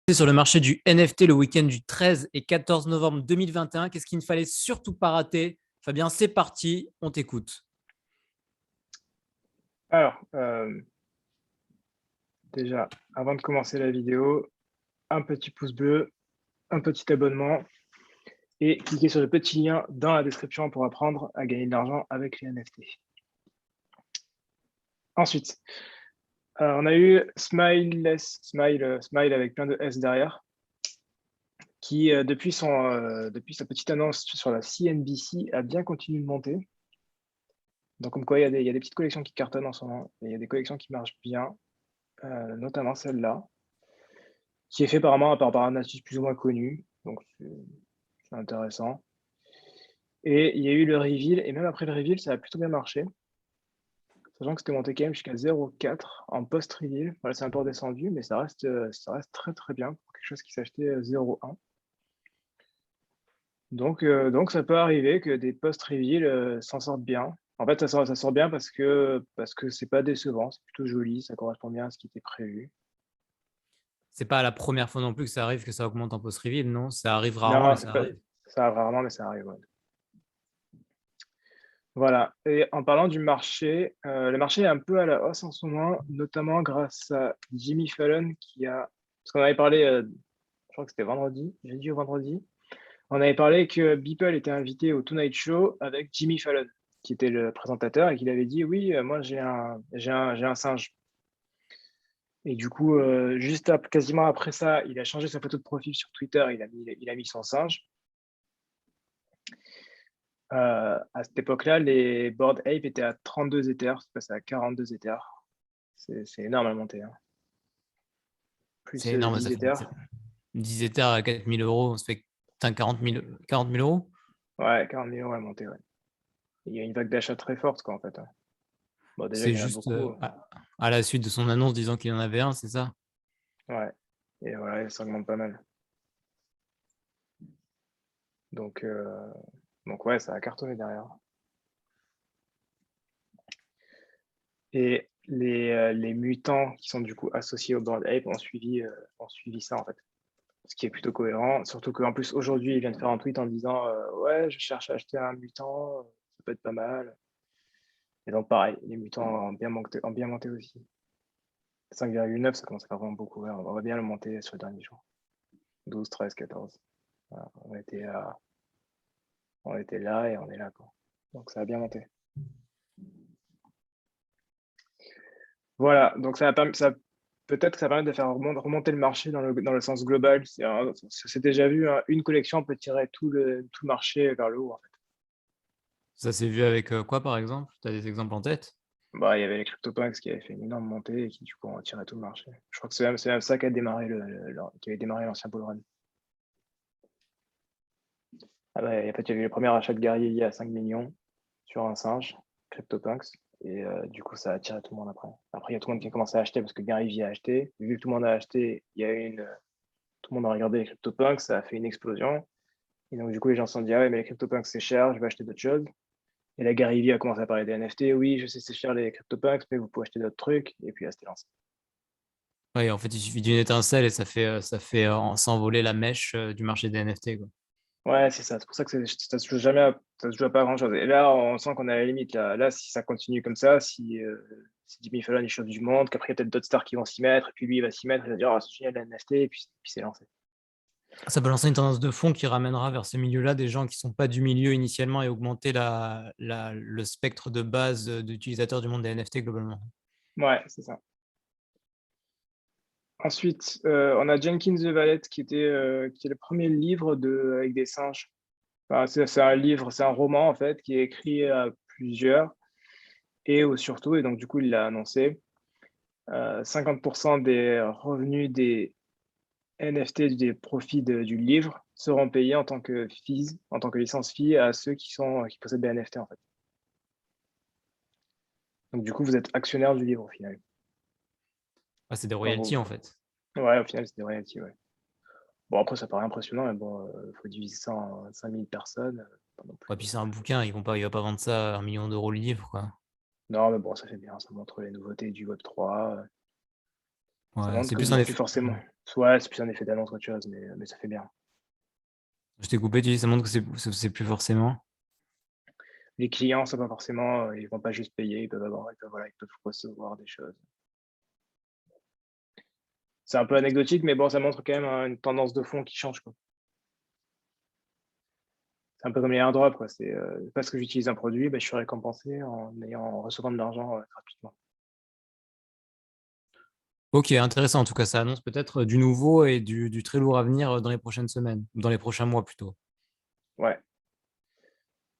Sur le marché du NFT le week-end du 13 et 14 novembre 2021. Qu'est-ce qu'il ne fallait surtout pas rater? Fabien, c'est parti, on t'écoute. Alors, déjà, avant de commencer la vidéo, un petit pouce bleu, un petit abonnement et cliquez sur le petit lien dans la description pour apprendre à gagner de l'argent avec les NFT. Ensuite, on a eu Smile avec plein de S derrière, qui depuis sa petite annonce sur la CNBC a bien continué de monter. Donc comme quoi, il y a des petites collections qui cartonnent en ce moment, et il y a des collections qui marchent bien, notamment celle-là, qui est fait par un artiste plus ou moins connu, donc c'est intéressant. Et il y a eu le reveal, et même après le reveal, ça a plutôt bien marché, sachant que c'était monté quand même jusqu'à 0,4 en post-reveal. Voilà, c'est un peu redescendu, mais ça reste très très bien pour quelque chose qui s'achetait 0,1. Donc ça peut arriver que des post-reveal s'en sortent bien. En fait, ça sort bien parce que c'est pas décevant, c'est plutôt joli, ça correspond bien à ce qui était prévu. C'est pas la première fois non plus que ça arrive que ça augmente en post-reveal, non? Ça arrive rarement, mais Non, ça arrive. ça arrive rarement, mais ça arrive, ouais. Voilà, et en parlant du marché, le marché est un peu à la hausse en ce moment, notamment grâce à Jimmy Fallon parce qu'on avait parlé, je crois que c'était vendredi, jeudi ou vendredi. On avait parlé que Beeple était invité au Tonight Show avec Jimmy Fallon, qui était le présentateur et qu'il avait dit: «Oui, moi j'ai un singe». Et du coup, quasiment après ça, il a changé sa photo de profil sur Twitter, il a mis son singe. À cette époque-là, les Bored Ape étaient à 32 Ethers, c'est passé à 42 Ethers. C'est énorme la montée, hein. C'est Plus énorme, 10 Ethers. 10 Ethers à 4 000 euros, ça fait 40 000 euros. Ouais, 40 millions la montée, ouais. Il y a une vague d'achat très forte, quoi, en fait, hein. Bon, déjà, C'est il y en a juste beaucoup. à la suite de son annonce disant qu'il en avait un, c'est ça? Ouais. Et voilà, ça augmente pas mal. Donc, ouais, ça a cartonné derrière. Et les mutants qui sont du coup associés au Bored Ape ont suivi ça, en fait. Ce qui est plutôt cohérent, surtout qu'en plus aujourd'hui, il vient de faire un tweet en disant ouais, je cherche à acheter un mutant, ça peut être pas mal. Et donc pareil, les mutants ont bien monté aussi. 5,9, ça commence à faire vraiment beaucoup. Ouais, on va bien le monter sur le dernier jour. 12, 13, 14. Voilà, on était là et on est là, quoi. Donc ça a bien monté. Voilà, donc peut-être que ça permet de faire remonter le marché dans le sens global. C'est déjà vu, hein, une collection peut tirer tout le marché vers le haut, en fait. Ça s'est vu avec quoi, par exemple? Tu as des exemples en tête? Bah, il y avait les CryptoPunks qui avaient fait une énorme montée et qui, du coup, ont tiré tout le marché. Je crois que c'est même ça qui a démarré qui avait démarré l'ancien bull run. Ah bah, en fait, il y avait eu le premier achat de Gary à 5 millions sur un singe, CryptoPunks, et du coup, ça a attiré tout le monde après. Après, il y a tout le monde qui a commencé à acheter parce que Gary Vee a acheté. Vu que tout le monde a acheté, tout le monde a regardé les CryptoPunks, ça a fait une explosion. Et donc, du coup, les gens se sont dit: ah ouais, mais les CryptoPunks, c'est cher, je vais acheter d'autres choses. Et là, Gary Vee a commencé à parler des NFT. Oui, je sais, c'est cher les CryptoPunks, mais vous pouvez acheter d'autres trucs. Et puis là, c'était lancé. Oui, en fait, il suffit d'une étincelle et ça fait s'envoler la mèche du marché des NFT, quoi. Ouais, c'est ça. C'est pour ça que ça se joue jamais, ça se joue pas à grand chose. Et là, on sent qu'on est à la limite. Là, si ça continue comme ça, si Jimmy Fallon il chauffe du monde, qu'après il y a peut-être d'autres stars qui vont s'y mettre, et puis lui il va s'y mettre, il va dire ah c'est génial la NFT, et puis c'est lancé. Ça peut lancer une tendance de fond qui ramènera vers ce milieu-là des gens qui ne sont pas du milieu initialement et augmenter le spectre de base d'utilisateurs du monde des NFT globalement. Ouais, c'est ça. Ensuite, on a Jenkins the Valet qui est le premier livre avec des singes. Enfin, c'est un livre, c'est un roman en fait qui est écrit à plusieurs surtout, et donc du coup il l'a annoncé. 50% des revenus des NFT, des profits du livre seront payés en tant que fees, en tant que licence fee à ceux qui possèdent des NFT en fait. Donc du coup, vous êtes actionnaire du livre au final. Ah, c'est des Quand royalties en fait. Ouais, au final, c'est des royalties, ouais. Bon, après, ça paraît impressionnant, mais bon, faut diviser ça en 5000 personnes. Pas non Et plus. puis c'est un bouquin, il va pas vendre ça à 1 million d'euros le livre, quoi. Non, mais bon, ça fait bien, ça montre les nouveautés du Web3. Ça Ouais, montre c'est que plus un bon, plus effet. forcément. Soit c'est plus un effet d'annonce qu'autre chose, mais ça fait bien. Je t'ai coupé, tu dis, ça montre que c'est plus forcément. Les clients, c'est pas forcément, ils vont pas juste payer, ils peuvent recevoir des choses. C'est un peu anecdotique, mais bon, ça montre quand même une tendance de fond qui change, quoi. C'est un peu comme les airdrops, quoi. C'est parce que j'utilise un produit, bah, je suis récompensé en recevant de l'argent gratuitement. Ok, intéressant. En tout cas, ça annonce peut-être du nouveau et du très lourd à venir dans les prochaines semaines, dans les prochains mois plutôt. Ouais.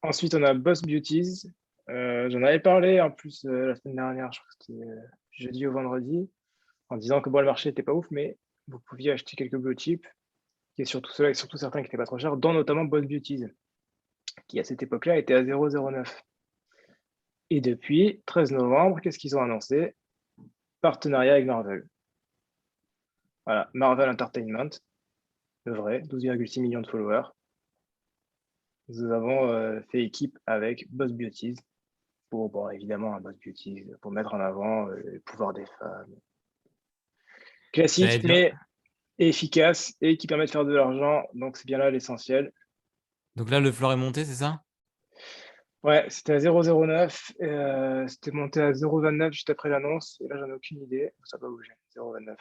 Ensuite, on a Boss Beauties. J'en avais parlé en plus la semaine dernière, je crois que c'était jeudi ou vendredi, en disant que bon, le marché n'était pas ouf, mais vous pouviez acheter quelques blue chips, et surtout ceux-là, et surtout certains qui n'étaient pas trop chers, dont notamment Boss Beauties, qui à cette époque-là était à 0,09. Et depuis 13 novembre, qu'est-ce qu'ils ont annoncé? Partenariat avec Marvel. Voilà, Marvel Entertainment, le vrai, 12,6 millions de followers. Nous avons fait équipe avec Boss Beauties pour, bon, évidemment, un Boss Beauties, pour mettre en avant le pouvoir des femmes. J'allais Classique, dire. mais efficace et qui permet de faire de l'argent. Donc, c'est bien là l'essentiel. Donc là, le floor est monté, c'est ça? Ouais, c'était à 0,09. C'était monté à 0,29 juste après l'annonce. Et là, j'en ai aucune idée. Ça va bouger. 0,29.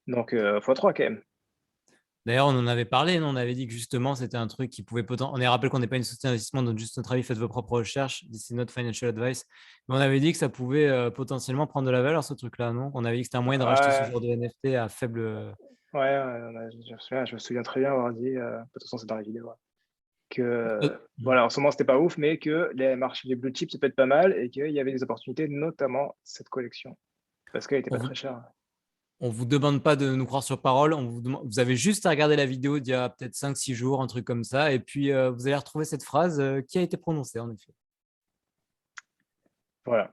Donc, x3 quand même. D'ailleurs, on en avait parlé, non? On avait dit que justement, c'était un truc qui pouvait potentiellement. On est rappelé qu'on n'est pas une société d'investissement, donc juste notre avis, faites vos propres recherches. This is not financial advice. Mais on avait dit que ça pouvait potentiellement prendre de la valeur, ce truc-là, non? On avait dit que c'était un moyen de racheter ce Ouais, genre de NFT à faible. je me souviens très bien avoir dit, de toute façon, c'est dans la vidéo, ouais, Euh, que voilà, en ce moment, c'était pas ouf, mais que les marchés, les blue chips, ça peut être pas mal et qu'il y avait des opportunités, notamment cette collection, parce qu'elle était On pas vous, très chère. on vous demande pas de nous croire sur parole. Vous avez juste à regarder la vidéo d'il y a peut-être 5, 6 jours, un truc comme ça. Et puis, vous allez retrouver cette phrase qui a été prononcée, en effet. Voilà.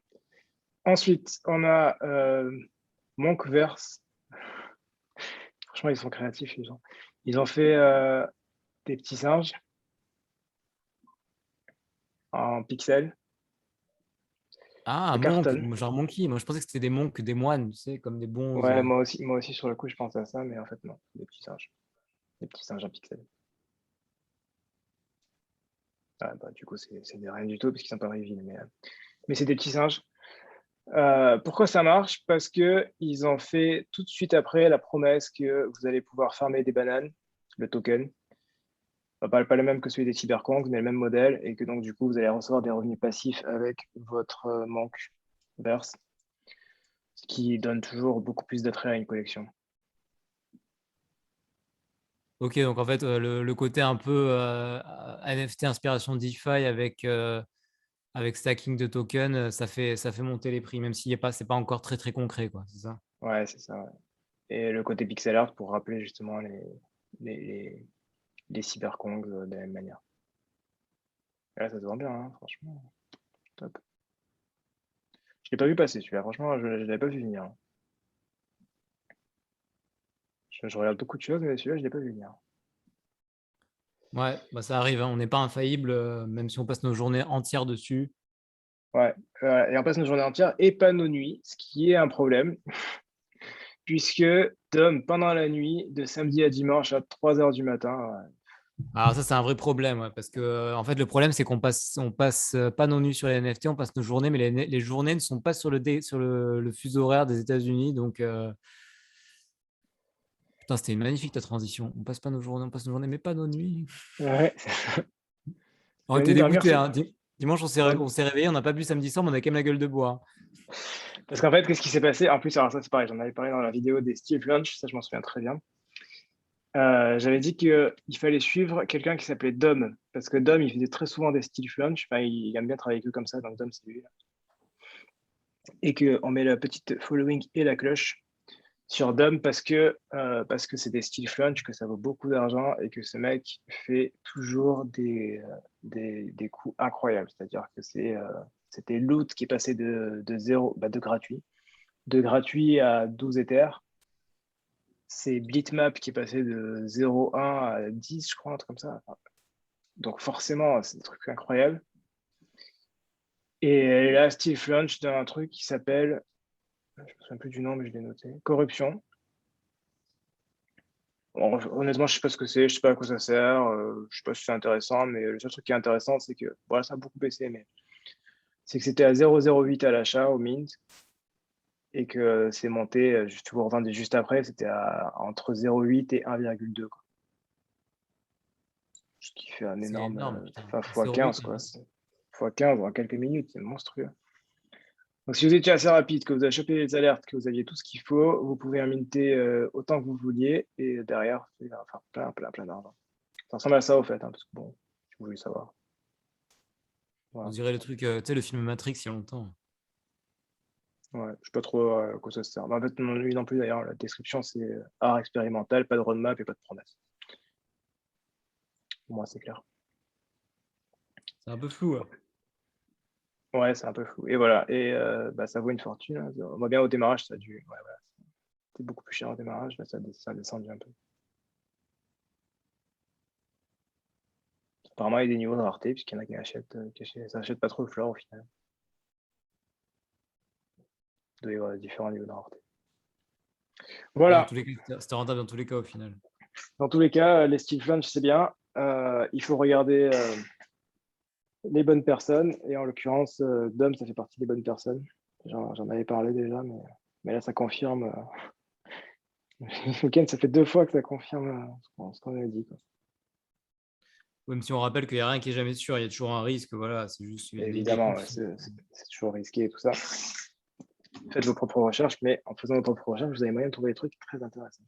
Ensuite, on a Monkverse. Franchement, ils sont créatifs, les gens. Ils ont fait des petits singes en pixels. Ah, Ça monk, cartonne. genre monkey. Moi, je pensais que c'était des monks, des moines, tu sais, comme des bons. Ouais, moi aussi, sur le coup, je pensais à ça, mais en fait, non. Des petits singes. Des petits singes en pixels. Ah, bah, du coup, c'est rien du tout, parce qu'ils sont pas reveal, mais c'est des petits singes. Pourquoi ça marche? Parce que ils ont fait tout de suite après la promesse que vous allez pouvoir farmer des bananes, le token. Pas le même que celui des cyberkongs, mais le même modèle, et que donc du coup vous allez recevoir des revenus passifs avec votre manque verse, ce qui donne toujours beaucoup plus d'attrait à une collection. Ok, donc en fait, le côté un peu NFT inspiration DeFi avec stacking de tokens, ça fait monter les prix, même s'il n'est pas, c'est pas encore très très concret, quoi, c'est ça? Ouais, c'est ça. Ouais. Et le côté pixel art pour rappeler justement les, les, les cyberkongs de la même manière. Et là, ça se vend bien, hein, franchement. Top. Je l'ai pas vu passer celui-là, franchement, je l'avais pas vu venir, hein. Je regarde beaucoup de choses, mais celui-là, je l'ai pas vu venir. Ouais, bah ça arrive, hein, on n'est pas infaillible, même si on passe nos journées entières dessus. Ouais, et on passe nos journées entières et pas nos nuits, ce qui est un problème, puisque Tom, pendant la nuit, de samedi à dimanche à 3 heures du matin, ouais. Alors ça, c'est un vrai problème, ouais, parce que en fait, le problème, c'est qu'on passe pas nos nuits sur les NFT, on passe nos journées, mais les journées ne sont pas sur le fuseau horaire des États-Unis, donc putain, c'était une magnifique ta transition. On passe pas nos journées, on passe nos journées, mais pas nos nuits. Ouais, On la était nuit dormir, dégoûtés, c'est. hein. Dimanche, on s'est réveillé, on n'a pas bu samedi soir, mais on a quand même la gueule de bois. Parce qu'en fait, qu'est-ce qui s'est passé? En plus, alors ça, c'est pareil, j'en avais parlé dans la vidéo des Steve Lunch, ça, je m'en souviens très bien. J'avais dit qu'il fallait suivre quelqu'un qui s'appelait Dom, parce que Dom, il faisait très souvent des Steve Lunch, enfin, il aime bien travailler avec eux comme ça, donc Dom, c'est lui. Et qu'on met la petite following et la cloche sur Dom parce que c'est des style flunch, que ça vaut beaucoup d'argent et que ce mec fait toujours des coups incroyables. C'est-à-dire que c'était loot qui est passé de 0, de gratuit à 12 Ethers. C'est Blitmap qui est passé de 0,1 à 10, je crois, un truc comme ça. Enfin, donc forcément, c'est des trucs incroyables. Et là, Steve Flunch dans un truc qui s'appelle Je me souviens plus du nom, mais je l'ai noté. Corruption. Bon, honnêtement, je sais pas ce que c'est, je sais pas à quoi ça sert, je sais pas si c'est intéressant, mais le seul truc qui est intéressant, c'est que, voilà, ça a beaucoup baissé, mais c'est que c'était à 0,08 à l'achat au mint et que c'est monté, juste pour revendre juste après, c'était entre 0,8 et 1,2, quoi. Ce qui fait un C'est énorme, énorme, putain. enfin, X08, x15, quoi. X15 en quelques minutes, c'est monstrueux. Donc, si vous étiez assez rapide, que vous avez chopé les alertes, que vous aviez tout ce qu'il faut, vous pouvez minter autant que vous vouliez et derrière, faire plein d'argent. Ça ressemble à ça, au fait, hein, parce que bon, si vous voulez savoir. On Voilà. dirait le truc, tu sais, le film Matrix il y a longtemps. Ouais, je sais pas trop à quoi ça sert. Mais en fait, lui non plus, d'ailleurs, la description, c'est art expérimental, pas de roadmap et pas de promesse. Pour moi, c'est clair. C'est un peu flou. Ouais. Ouais, c'est un peu fou. Et voilà. Et ça vaut une fortune, hein. Moi, bien au démarrage, ça a dû. Ouais, voilà. C'était beaucoup plus cher au démarrage. Là, ça a descendu un peu. Apparemment, il y a des niveaux de rareté, puisqu'il y en a qui n'achètent pas trop le floor au final. Il doit y avoir différents niveaux de rareté. Dans Voilà. tous les cas, c'était rentable dans tous les cas au final. Dans tous les cas, les Steel Flames, c'est bien. Il faut regarder les bonnes personnes. Et en l'occurrence, Dom, ça fait partie des bonnes personnes. J'en avais parlé déjà, mais là, ça confirme. Le week-end, ça fait 2 fois que ça confirme ce qu'on avait dit, quoi. Même si on rappelle qu'il n'y a rien qui est jamais sûr, il y a toujours un risque. Voilà, c'est juste des Évidemment, coups. c'est toujours risqué et tout ça. Faites vos propres recherches, mais en faisant vos propres recherches, vous avez moyen de trouver des trucs très intéressants.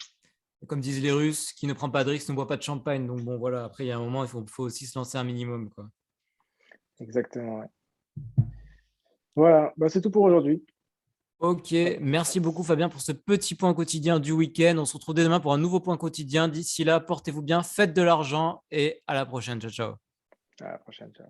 Comme disent les Russes, qui ne prend pas de risque ne boit pas de champagne. Donc bon, voilà, après, il y a un moment, il faut aussi se lancer un minimum, quoi. Exactement, ouais. Voilà, c'est tout pour aujourd'hui. Ok, merci beaucoup Fabien pour ce petit point quotidien du week-end. On se retrouve dès demain pour un nouveau point quotidien. D'ici là, portez-vous bien, faites de l'argent et à la prochaine. Ciao, ciao. À la prochaine. Ciao.